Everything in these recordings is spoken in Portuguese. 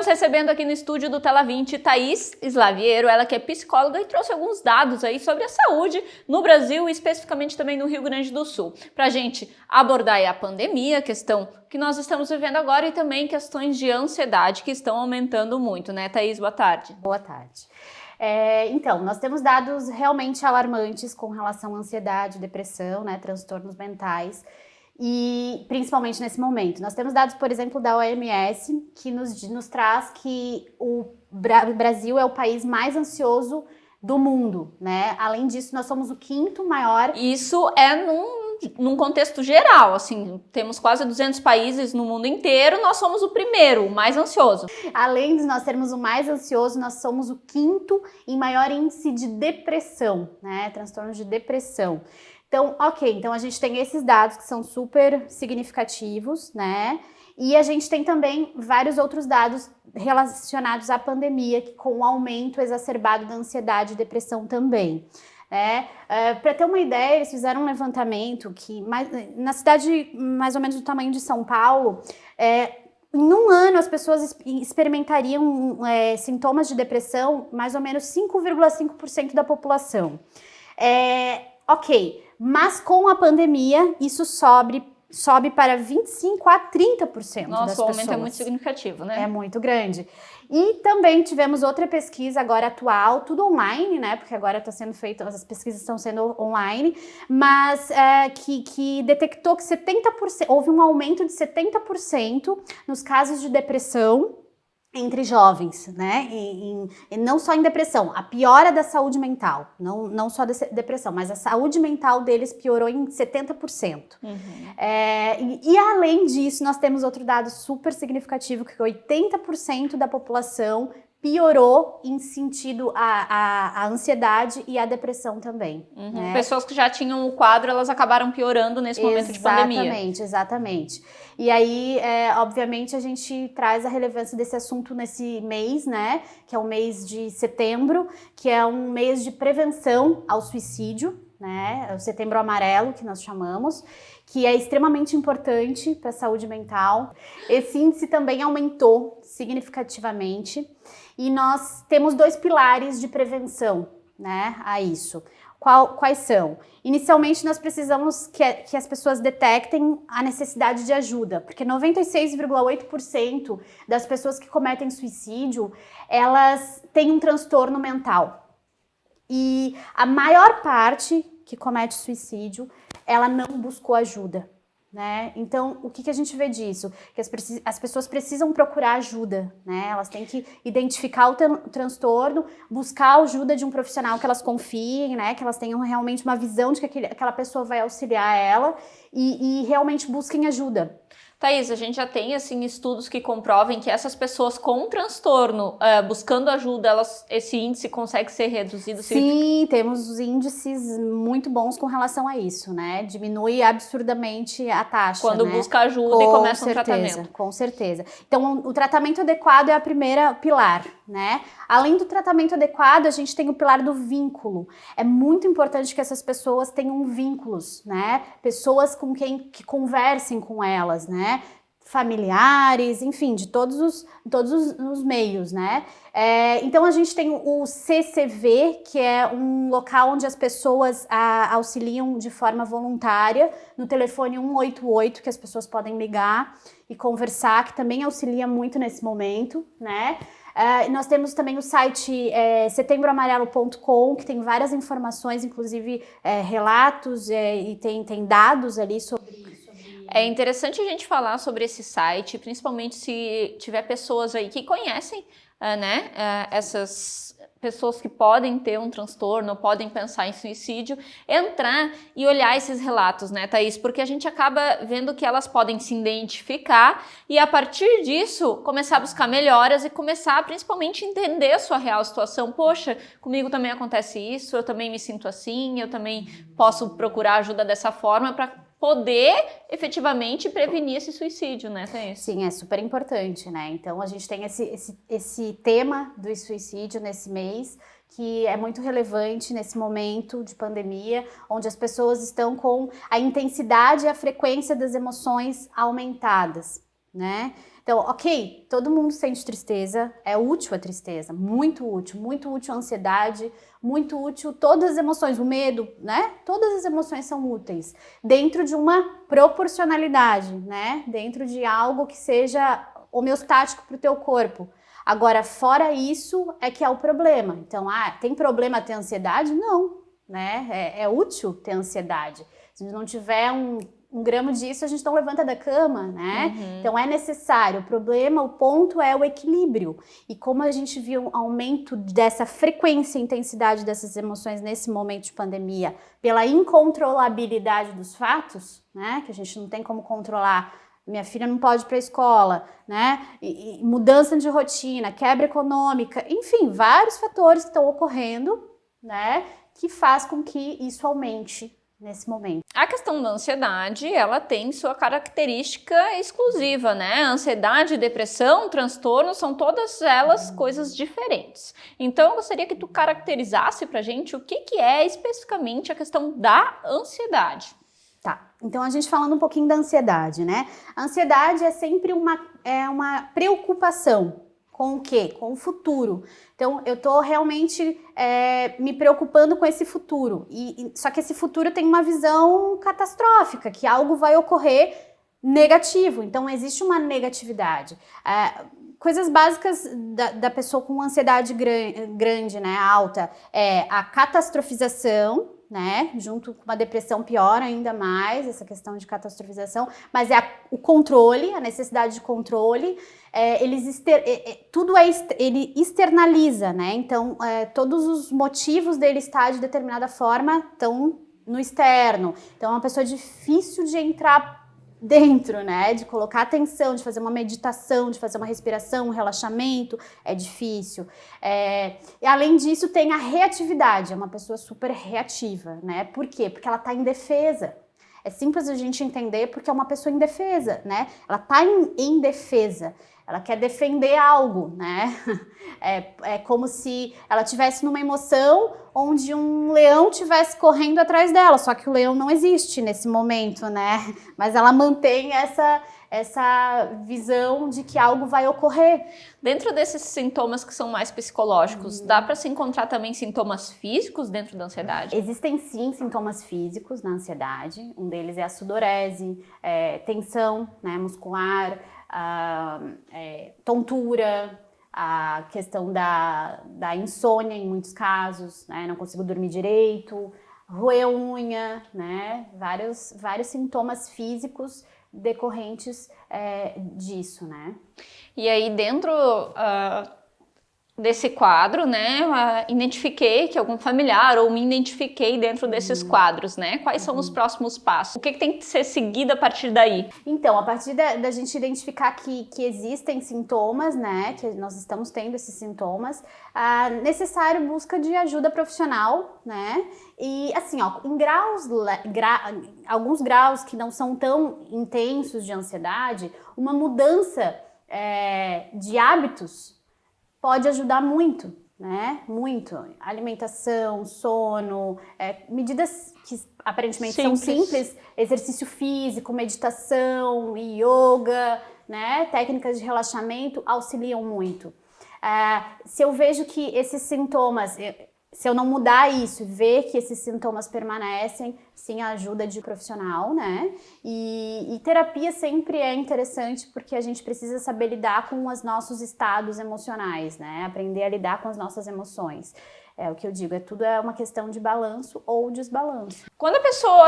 recebendo aqui no estúdio do Tela 20 Thaís Slaviero, ela que é psicóloga e trouxe alguns dados aí sobre a saúde no Brasil e especificamente também no Rio Grande do Sul, pra gente abordar aí a pandemia, a questão que nós estamos vivendo agora e também questões de ansiedade que estão aumentando muito, né, Thaís? Boa tarde. Boa tarde. Então, nós temos dados realmente alarmantes com relação à ansiedade, depressão, né, transtornos mentais, e principalmente nesse momento. Nós temos dados, por exemplo, da OMS, que nos traz que o Brasil é o país mais ansioso do mundo, né? Além disso, nós somos o 5º maior... Isso é num contexto geral, assim, temos quase 200 países no mundo inteiro, nós somos o primeiro, o mais ansioso. Além de nós sermos o mais ansioso, nós somos o 5º em maior índice de depressão, né? Transtornos de depressão. Então, então a gente tem esses dados que são super significativos, né? E a gente tem também vários outros dados relacionados à pandemia, com o aumento exacerbado da ansiedade e depressão também. Para ter uma ideia, eles fizeram um levantamento que na cidade mais ou menos do tamanho de São Paulo, em um ano as pessoas experimentariam sintomas de depressão, mais ou menos 5,5% da população. Mas com a pandemia isso sobe para 25% a 30% das pessoas. Nossa, o aumento é muito significativo, né? É muito grande. E também tivemos outra pesquisa agora atual, tudo online, né? Porque agora está sendo feito, as pesquisas estão sendo online, mas que detectou que 70%, houve um aumento de 70% nos casos de depressão entre jovens, né? E não só em depressão, a piora da saúde mental, não só da depressão, mas a saúde mental deles piorou em 70%. E além disso, nós temos outro dado super significativo, que 80% da população piorou em sentido a ansiedade e a depressão também. Né? Pessoas que já tinham o quadro, elas acabaram piorando nesse momento de pandemia. Exatamente. E aí, obviamente, a gente traz a relevância desse assunto nesse mês, né? Que é o mês de setembro, que é um mês de prevenção ao suicídio, né? É o Setembro Amarelo, que nós chamamos, que é extremamente importante para a saúde mental. Esse índice também aumentou significativamente e nós temos 2 pilares de prevenção, né, a isso. Quais são? Inicialmente, nós precisamos que as pessoas detectem a necessidade de ajuda, porque 96,8% das pessoas que cometem suicídio, elas têm um transtorno mental. E a maior parte que comete suicídio, ela não buscou ajuda, né? Então, o que a gente vê disso? Que as pessoas precisam procurar ajuda, né? Elas têm que identificar o transtorno, buscar a ajuda de um profissional que elas confiem, né? Que elas tenham realmente uma visão de que aquela pessoa vai auxiliar ela e realmente busquem ajuda. Thaís, a gente já tem assim, estudos que comprovem que essas pessoas com transtorno, buscando ajuda, esse índice consegue ser reduzido? Sim, temos índices muito bons com relação a isso, né? Diminui absurdamente a taxa, quando né? busca ajuda e começa um tratamento. Com certeza. Então, o tratamento adequado é a primeira pilar, né? Além do tratamento adequado, a gente tem o pilar do vínculo. É muito importante que essas pessoas tenham vínculos, né? Pessoas com que conversem com elas, né? Familiares, enfim, de todos os meios, né? Então a gente tem o CCV, que é um local onde as pessoas auxiliam de forma voluntária, no telefone 188, que as pessoas podem ligar e conversar, que também auxilia muito nesse momento, né? Nós temos também o site setembroamarelo.com, que tem várias informações, inclusive relatos e tem dados ali sobre isso. É interessante a gente falar sobre esse site, principalmente se tiver pessoas aí que conhecem, né, essas pessoas que podem ter um transtorno, podem pensar em suicídio, entrar e olhar esses relatos, né, Thaís? Porque a gente acaba vendo que elas podem se identificar e, a partir disso, começar a buscar melhoras e começar, principalmente, a entender a sua real situação. Poxa, comigo também acontece isso, eu também me sinto assim, eu também posso procurar ajuda dessa forma para poder efetivamente prevenir esse suicídio, né, Thaís? Sim, é super importante, né? Então a gente tem esse tema do suicídio nesse mês, que é muito relevante nesse momento de pandemia, onde as pessoas estão com a intensidade e a frequência das emoções aumentadas. né? Então, ok, todo mundo sente tristeza, é útil a tristeza, muito útil a ansiedade, muito útil todas as emoções, o medo, né? Todas as emoções são úteis, dentro de uma proporcionalidade, né? Dentro de algo que seja homeostático para o teu corpo. Agora, fora isso, é que é o problema. Então, tem problema ter ansiedade? Não, né? É útil ter ansiedade. Se não tiver um gramo disso, a gente não levanta da cama, né? Então é necessário. O ponto é o equilíbrio. E como a gente viu um aumento dessa frequência e intensidade dessas emoções nesse momento de pandemia, pela incontrolabilidade dos fatos, né? Que a gente não tem como controlar. Minha filha não pode ir para a escola, né? E mudança de rotina, quebra econômica, enfim, vários fatores que estão ocorrendo, né? Que faz com que isso aumente nesse momento. A questão da ansiedade, ela tem sua característica exclusiva, né? Ansiedade, depressão, transtorno, são todas elas coisas diferentes. Então, eu gostaria que tu caracterizasse pra gente o que é especificamente a questão da ansiedade. Tá, então a gente falando um pouquinho da ansiedade, né? A ansiedade é sempre uma preocupação. Com o quê? Com o futuro. Então, eu tô realmente me preocupando com esse futuro. Só que esse futuro tem uma visão catastrófica, que algo vai ocorrer negativo. Então, existe uma negatividade. Coisas básicas da pessoa com ansiedade grande, né, alta, a catastrofização, né, junto com uma depressão pior ainda mais, essa questão de catastrofização, mas o controle, a necessidade de controle, ele externaliza, né, então todos os motivos dele estar de determinada forma estão no externo, então é uma pessoa difícil de entrar dentro, né, de colocar atenção, de fazer uma meditação, de fazer uma respiração, um relaxamento, é difícil. E além disso tem a reatividade, é uma pessoa super reativa, né, por quê? Porque ela tá indefesa. É simples a gente entender porque é uma pessoa indefesa, né, ela tá em defesa. Ela quer defender algo, né? É como se ela estivesse numa emoção onde um leão estivesse correndo atrás dela, só que o leão não existe nesse momento, né? Mas ela mantém essa visão de que algo vai ocorrer. Dentro desses sintomas que são mais psicológicos, dá para se encontrar também sintomas físicos dentro da ansiedade? Existem sim sintomas físicos na ansiedade, um deles é a sudorese, tensão, né, muscular, tontura, a questão da insônia em muitos casos, né, não consigo dormir direito, roer unha, né, vários sintomas físicos decorrentes disso, né. E aí dentro desse quadro, né, identifiquei que algum familiar ou me identifiquei dentro desses quadros, né? Quais são os próximos passos? O que tem que ser seguido a partir daí? Então, a partir da gente identificar que existem sintomas, né, que nós estamos tendo esses sintomas, necessário busca de ajuda profissional, né? E assim, ó, em alguns graus que não são tão intensos de ansiedade, uma mudança de hábitos pode ajudar muito, né? Muito. Alimentação, sono, medidas que aparentemente são simples, exercício físico, meditação, yoga, né? Técnicas de relaxamento auxiliam muito. Se eu vejo que esses sintomas, se eu não mudar isso e ver que esses sintomas permanecem, sim, a ajuda de profissional, né? E terapia sempre é interessante porque a gente precisa saber lidar com os nossos estados emocionais, né? Aprender a lidar com as nossas emoções. É o que eu digo, tudo é uma questão de balanço ou desbalanço. Quando a pessoa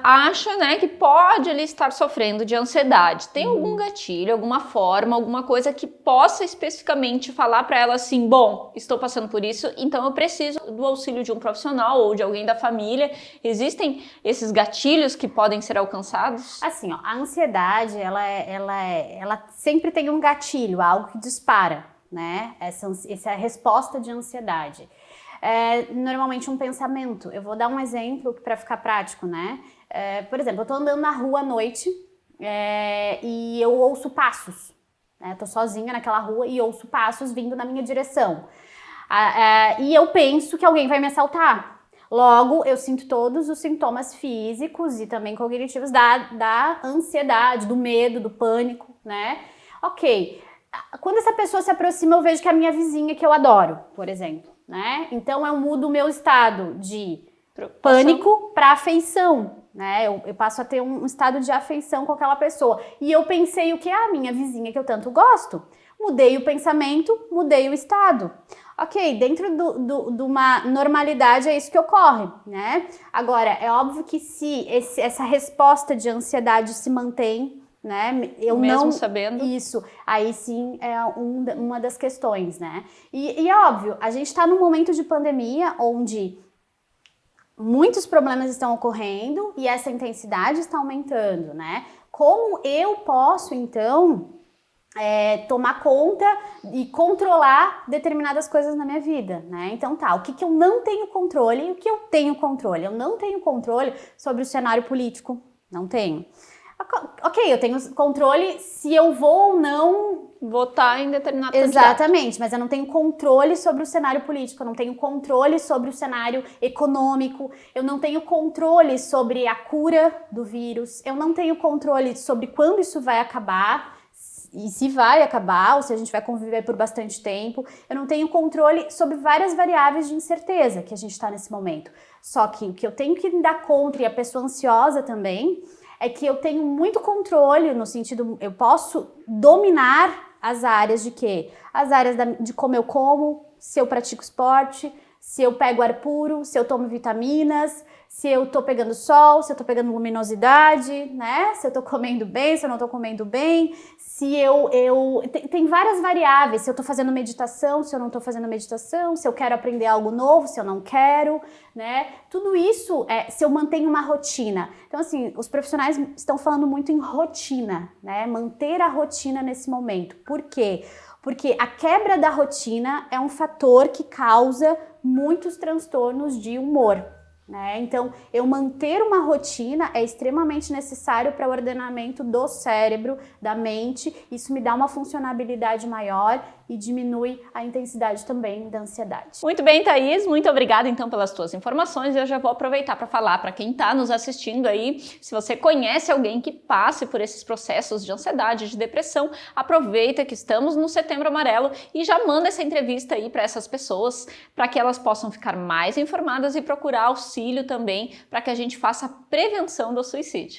acha, né, que pode ali estar sofrendo de ansiedade, tem algum gatilho, alguma forma, alguma coisa que possa especificamente falar para ela assim, bom, estou passando por isso, então eu preciso do auxílio de um profissional ou de alguém da família. Existem esses gatilhos que podem ser alcançados? Assim, ó, a ansiedade, ela sempre tem um gatilho, algo que dispara, né? Essa resposta de ansiedade. Normalmente um pensamento. Eu vou dar um exemplo para ficar prático, né? Por exemplo, eu tô andando na rua à noite e eu ouço passos, né? Tô sozinha naquela rua e ouço passos vindo na minha direção. E eu penso que alguém vai me assaltar. Logo, eu sinto todos os sintomas físicos e também cognitivos da ansiedade, do medo, do pânico, né? Ok. Quando essa pessoa se aproxima, eu vejo que é a minha vizinha, que eu adoro, por exemplo, né? Então, eu mudo o meu estado de pânico para afeição, né? Eu passo a ter um estado de afeição com aquela pessoa. E eu pensei o que é a minha vizinha que eu tanto gosto. Mudei o pensamento, mudei o estado. Ok, dentro de uma normalidade é isso que ocorre, né? Agora, é óbvio que se essa resposta de ansiedade se mantém, né? Eu mesmo não sabendo. Isso, aí sim é uma das questões, né? E é óbvio, a gente está num momento de pandemia onde muitos problemas estão ocorrendo e essa intensidade está aumentando, né? Como eu posso, então, tomar conta e controlar determinadas coisas na minha vida, né? Então tá, o que eu não tenho controle e o que eu tenho controle? Eu não tenho controle sobre o cenário político, não tenho. Ok, eu tenho controle se eu vou ou não votar em determinado Exatamente, mas eu não tenho controle sobre o cenário político, eu não tenho controle sobre o cenário econômico, eu não tenho controle sobre a cura do vírus, eu não tenho controle sobre quando isso vai acabar, e se vai acabar, ou se a gente vai conviver por bastante tempo. Eu não tenho controle sobre várias variáveis de incerteza que a gente está nesse momento. Só que o que eu tenho que me dar conta, e a pessoa ansiosa também, é que eu tenho muito controle, no sentido, eu posso dominar as áreas de quê? As áreas de como eu como, se eu pratico esporte, se eu pego ar puro, se eu tomo vitaminas, se eu tô pegando sol, se eu tô pegando luminosidade, né? Se eu tô comendo bem, se eu não tô comendo bem, se tem várias variáveis, se eu tô fazendo meditação, se eu não tô fazendo meditação, se eu quero aprender algo novo, se eu não quero, né? Tudo isso se eu mantenho uma rotina. Então, assim, os profissionais estão falando muito em rotina, né? Manter a rotina nesse momento. Por quê? Porque a quebra da rotina é um fator que causa muitos transtornos de humor, né? Então, eu manter uma rotina é extremamente necessário para o ordenamento do cérebro, da mente. Isso me dá uma funcionabilidade maior e diminui a intensidade também da ansiedade. Muito bem, Thaís, muito obrigada então pelas tuas informações. Eu já vou aproveitar para falar para quem está nos assistindo aí, se você conhece alguém que passe por esses processos de ansiedade, de depressão, aproveita que estamos no Setembro Amarelo e já manda essa entrevista aí para essas pessoas, para que elas possam ficar mais informadas e procurar auxílio também, para que a gente faça a prevenção do suicídio.